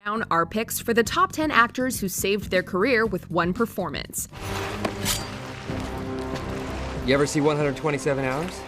Our picks for the top 10 actors who saved their career with one performance. You ever see 127 Hours?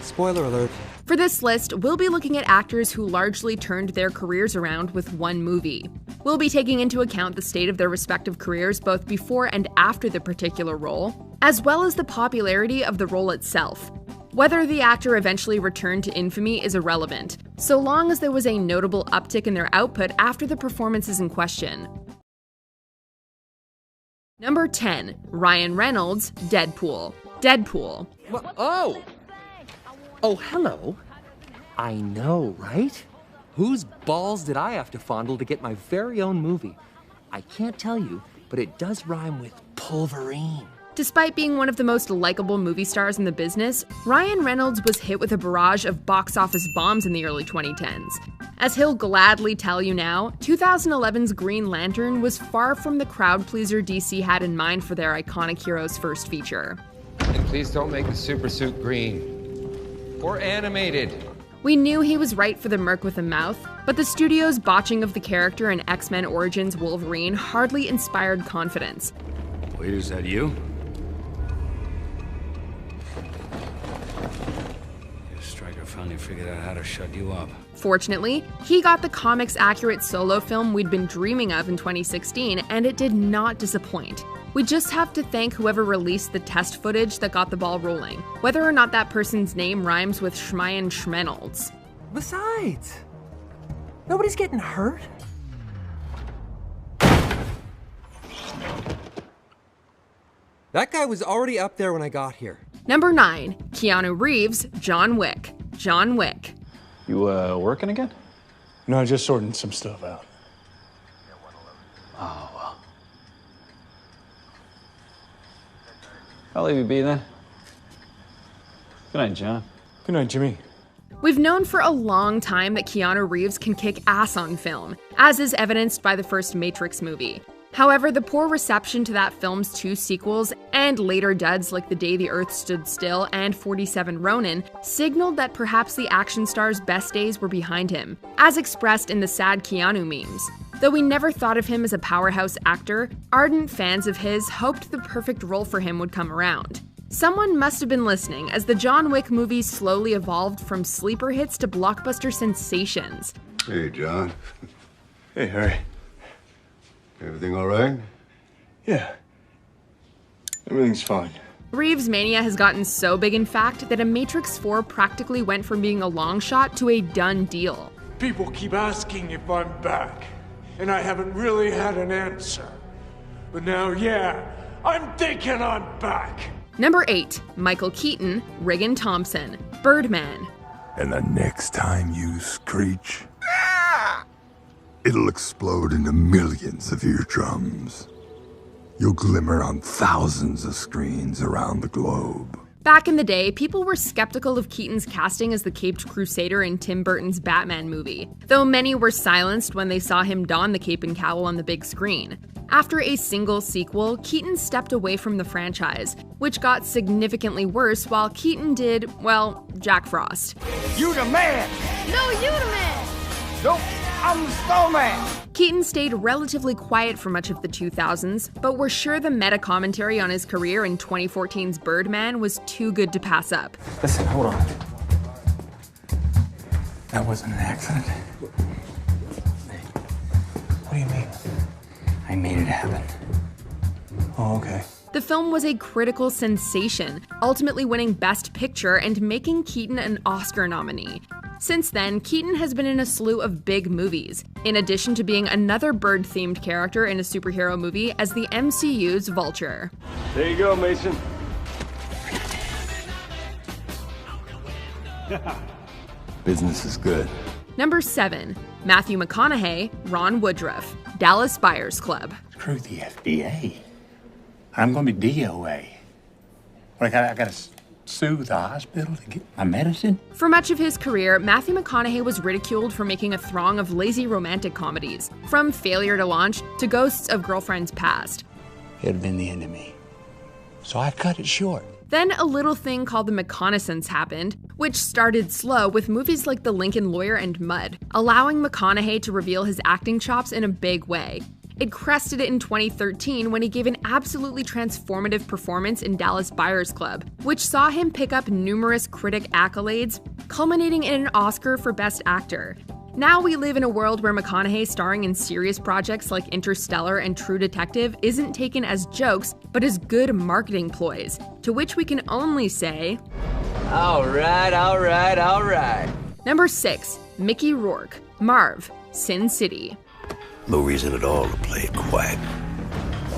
Spoiler alert. For this list, we'll be looking at actors who largely turned their careers around with one movie. We'll be taking into account the state of their respective careers both before and after the particular role, as well as the popularity of the role itself. Whether the actor eventually returned to infamy is irrelevant, so long as there was a notable uptick in their output after the performances in question. Number 10. Ryan Reynolds, Deadpool. Deadpool. Oh, hello. I know, right? Whose balls did I have to fondle to get my very own movie? I can't tell you, but it does rhyme with Pulverine. Despite being one of the most likable movie stars in the business, Ryan Reynolds was hit with a barrage of box office bombs in the early 2010s. As he'll gladly tell you now, 2011's Green Lantern was far from the crowd pleaser DC had in mind for their iconic hero's first feature. And please don't make the super suit green. Or animated. We knew he was right for the Merc with a Mouth, but the studio's botching of the character in X-Men Origins Wolverine hardly inspired confidence. Wait, is that you? Stryker finally figured out how to shut you up. Fortunately, he got the comics-accurate solo film we'd been dreaming of in 2016, and it did not disappoint. We just have to thank whoever released the test footage that got the ball rolling, whether or not that person's name rhymes with Schmeyen Schmenolds. Besides, nobody's getting hurt. That guy was already up there when I got here. Number 9. Keanu Reeves, John Wick. John Wick. You, working again? No, just sorting some stuff out. Oh, well. I'll leave you be then. Good night, John. Good night, Jimmy. We've known for a long time that Keanu Reeves can kick ass on film, as is evidenced by the first Matrix movie. However, the poor reception to that film's 2 sequels, and later duds like The Day the Earth Stood Still and 47 Ronin, signaled that perhaps the action star's best days were behind him, as expressed in the sad Keanu memes. Though we never thought of him as a powerhouse actor, ardent fans of his hoped the perfect role for him would come around. Someone must have been listening as the John Wick movies slowly evolved from sleeper hits to blockbuster sensations. Hey, John. Hey, Harry. Everything all right? Yeah. Everything's fine. Reeves' mania has gotten so big, in fact, that a Matrix 4 practically went from being a long shot to a done deal. People keep asking if I'm back, and I haven't really had an answer. But now, yeah, I'm thinking I'm back. Number 8. Michael Keaton, Regan Thompson, Birdman. And the next time you screech, it'll explode into millions of eardrums. You'll glimmer on thousands of screens around the globe. Back in the day, people were skeptical of Keaton's casting as the Caped Crusader in Tim Burton's Batman movie, though many were silenced when they saw him don the cape and cowl on the big screen. After a single sequel, Keaton stepped away from the franchise, which got significantly worse while Keaton did, well, Jack Frost. You the man! No, you the man! Nope, I'm the snowman! Keaton stayed relatively quiet for much of the 2000s, but we're sure the meta-commentary on his career in 2014's Birdman was too good to pass up. Listen, hold on. That wasn't an accident. What do you mean? I made it happen. Oh, okay. The film was a critical sensation, ultimately winning Best Picture and making Keaton an Oscar nominee. Since then, Keaton has been in a slew of big movies, in addition to being another bird-themed character in a superhero movie as the MCU's Vulture. There you go, Mason. Business is good. Number 7. Matthew McConaughey, Ron Woodruff, Dallas Buyers Club. Screw the FDA. I'm going to be DOA. I gotta sue the hospital to get my medicine? For much of his career, Matthew McConaughey was ridiculed for making a throng of lazy romantic comedies, from Failure to Launch to Ghosts of Girlfriends Past. It'd have been the end of me. So I cut it short. Then a little thing called The McConaissance happened, which started slow with movies like The Lincoln Lawyer and Mud, allowing McConaughey to reveal his acting chops in a big way. It crested it in 2013 when he gave an absolutely transformative performance in Dallas Buyers Club, which saw him pick up numerous critic accolades, culminating in an Oscar for Best Actor. Now we live in a world where McConaughey starring in serious projects like Interstellar and True Detective isn't taken as jokes, but as good marketing ploys, to which we can only say, All right. Number 6, Mickey Rourke, Marv, Sin City. No reason at all to play it quiet.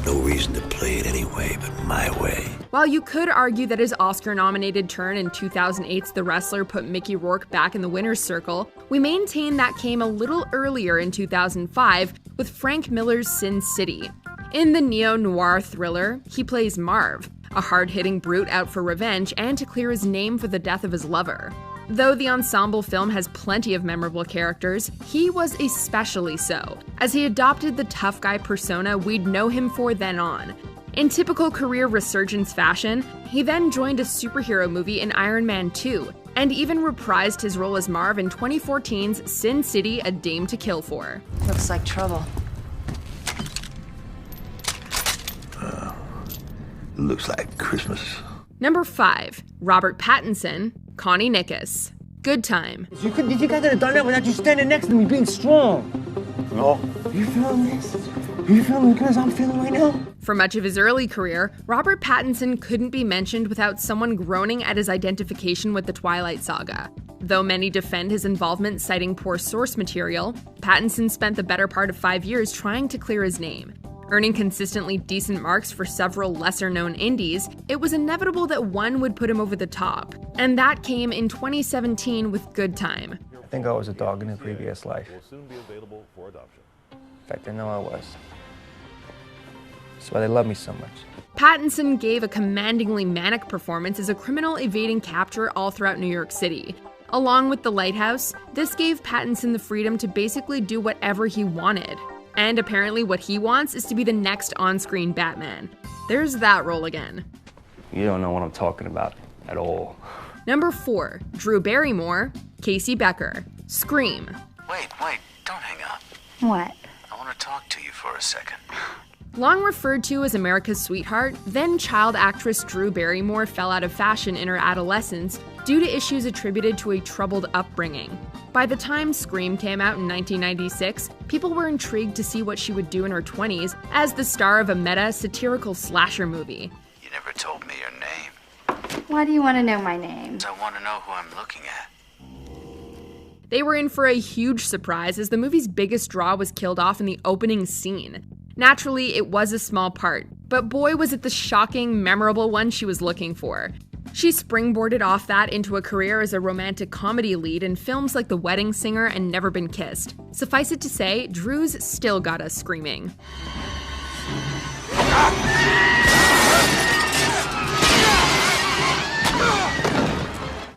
No reason to play it any way but my way. While you could argue that his Oscar-nominated turn in 2008's The Wrestler put Mickey Rourke back in the winner's circle, we maintain that came a little earlier in 2005 with Frank Miller's Sin City. In the neo-noir thriller, he plays Marv, a hard-hitting brute out for revenge and to clear his name for the death of his lover. Though the ensemble film has plenty of memorable characters, he was especially so, as he adopted the tough guy persona we'd know him for then on. In typical career resurgence fashion, he then joined a superhero movie in Iron Man 2, and even reprised his role as Marv in 2014's Sin City: A Dame to Kill For. Looks like trouble. Looks like Christmas. Number 5, Robert Pattinson, Connie Nikas. Good Time. You guys could have done that without you standing next to me being strong. No. You feeling this? You feeling the girls I'm feeling right now? For much of his early career, Robert Pattinson couldn't be mentioned without someone groaning at his identification with the Twilight Saga. Though many defend his involvement citing poor source material, Pattinson spent the better part of 5 years trying to clear his name. Earning consistently decent marks for several lesser-known indies, it was inevitable that one would put him over the top. And that came in 2017 with Good Time. I think I was a dog in a previous life. In fact, I know I was. That's why they love me so much. Pattinson gave a commandingly manic performance as a criminal evading capture all throughout New York City. Along with The Lighthouse, this gave Pattinson the freedom to basically do whatever he wanted. And apparently what he wants is to be the next on-screen Batman. There's that role again. You don't know what I'm talking about at all. Number 4, Drew Barrymore, Casey Becker, Scream. Wait, don't hang up. What? I want to talk to you for a second. Long referred to as America's sweetheart, then child actress Drew Barrymore fell out of fashion in her adolescence due to issues attributed to a troubled upbringing. By the time Scream came out in 1996, people were intrigued to see what she would do in her 20s as the star of a meta satirical slasher movie. You never told me your name. Why do you want to know my name? I want to know who I'm looking at. They were in for a huge surprise as the movie's biggest draw was killed off in the opening scene. Naturally, it was a small part, but boy was it the shocking, memorable one she was looking for. She springboarded off that into a career as a romantic comedy lead in films like The Wedding Singer and Never Been Kissed. Suffice it to say, Drew's still got us screaming.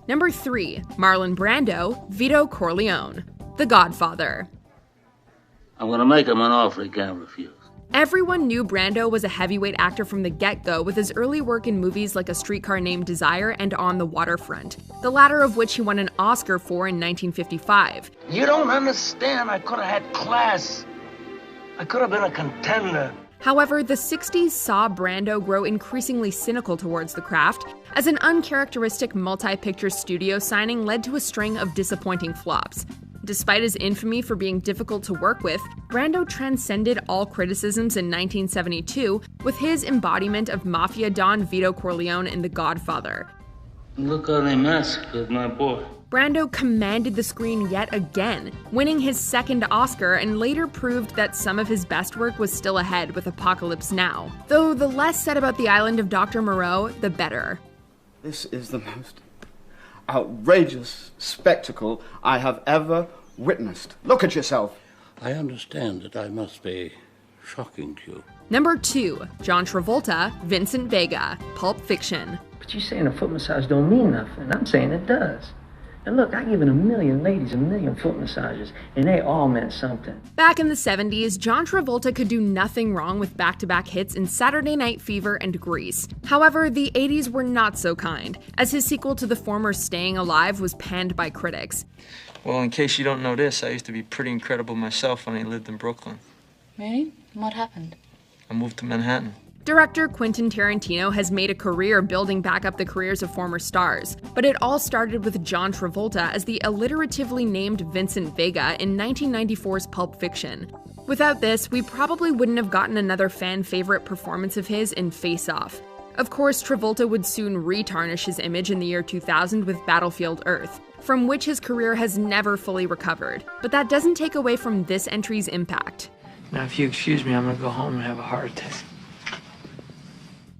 Number 3, Marlon Brando, Vito Corleone, The Godfather. I'm gonna make him an offer he can't refuse. Everyone knew Brando was a heavyweight actor from the get-go with his early work in movies like A Streetcar Named Desire and On the Waterfront, the latter of which he won an Oscar for in 1955. You don't understand. I could have had class. I could have been a contender. However, the 60s saw Brando grow increasingly cynical towards the craft, as an uncharacteristic multi-picture studio signing led to a string of disappointing flops. Despite his infamy for being difficult to work with, Brando transcended all criticisms in 1972 with his embodiment of Mafia Don Vito Corleone in The Godfather. Look how they massacred my boy. Brando commanded the screen yet again, winning his second Oscar and later proved that some of his best work was still ahead with Apocalypse Now. Though the less said about the island of Dr. Moreau, the better. This is the most outrageous spectacle I have ever witnessed. Look at yourself. I understand that I must be shocking to you. Number 2, John Travolta, Vincent Vega, Pulp Fiction. But you saying a foot massage don't mean nothing. I'm saying it does. And look, I given a million ladies a million foot massages, and they all meant something. Back in the 70s, John Travolta could do nothing wrong with back-to-back hits in Saturday Night Fever and Grease. However, the 80s were not so kind, as his sequel to the former Staying Alive was panned by critics. Well, in case you don't know this, I used to be pretty incredible myself when I lived in Brooklyn. Really? What happened? I moved to Manhattan. Director Quentin Tarantino has made a career building back up the careers of former stars, but it all started with John Travolta as the alliteratively named Vincent Vega in 1994's Pulp Fiction. Without this, we probably wouldn't have gotten another fan-favorite performance of his in Face Off. Of course, Travolta would soon re-tarnish his image in the year 2000 with Battlefield Earth, from which his career has never fully recovered. But that doesn't take away from this entry's impact. Now, if you excuse me, I'm gonna go home and have a heart attack.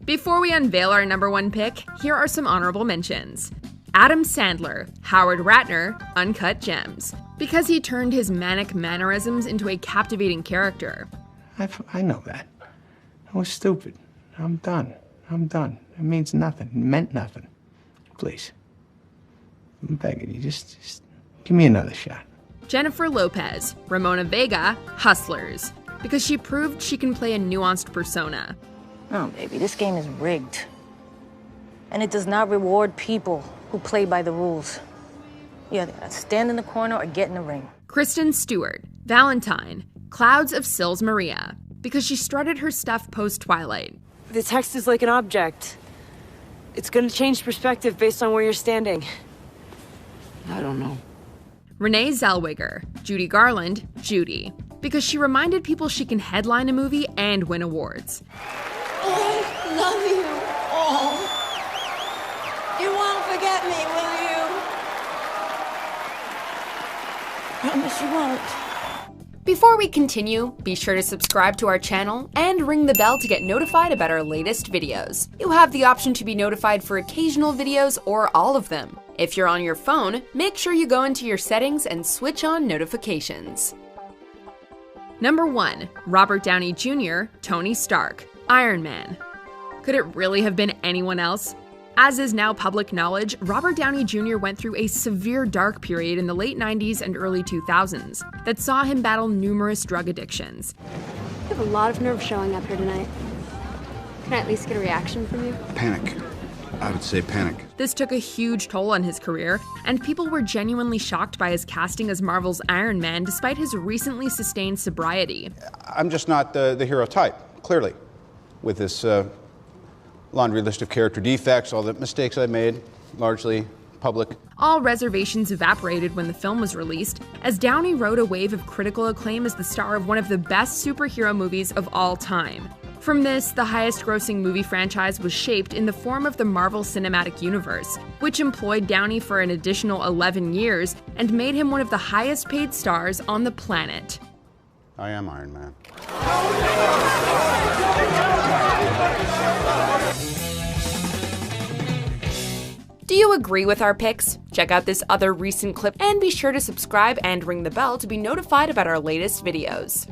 Before we unveil our number one pick, here are some honorable mentions. Adam Sandler, Howard Ratner, Uncut Gems, because he turned his manic mannerisms into a captivating character. I know that. I was stupid. I'm done. It means nothing. It meant nothing. Please. I'm begging you, just give me another shot. Jennifer Lopez, Ramona Vega, Hustlers, because she proved she can play a nuanced persona. Oh, baby, this game is rigged. And it does not reward people who play by the rules. You either gotta stand in the corner or get in the ring. Kristen Stewart, Valentine, Clouds of Sils Maria, because she strutted her stuff post-Twilight. The text is like an object. It's gonna change perspective based on where you're standing. I don't know. Renee Zellweger, Judy Garland, Judy, because she reminded people she can headline a movie and win awards. I love you all. You won't forget me, will you? Promise you won't. Before we continue, be sure to subscribe to our channel and ring the bell to get notified about our latest videos. You have the option to be notified for occasional videos or all of them. If you're on your phone, make sure you go into your settings and switch on notifications. Number 1. Robert Downey Jr., Tony Stark, Iron Man. Could it really have been anyone else? As is now public knowledge, Robert Downey Jr. went through a severe dark period in the late 90s and early 2000s that saw him battle numerous drug addictions. You have a lot of nerve showing up here tonight. Can I at least get a reaction from you? Panic. I would say panic. This took a huge toll on his career, and people were genuinely shocked by his casting as Marvel's Iron Man despite his recently sustained sobriety. I'm just not the hero type, clearly, with this laundry list of character defects, all the mistakes I made, largely public. All reservations evaporated when the film was released, as Downey rode a wave of critical acclaim as the star of one of the best superhero movies of all time. From this, the highest-grossing movie franchise was shaped in the form of the Marvel Cinematic Universe, which employed Downey for an additional 11 years and made him one of the highest-paid stars on the planet. I am Iron Man. Do you agree with our picks? Check out this other recent clip and be sure to subscribe and ring the bell to be notified about our latest videos.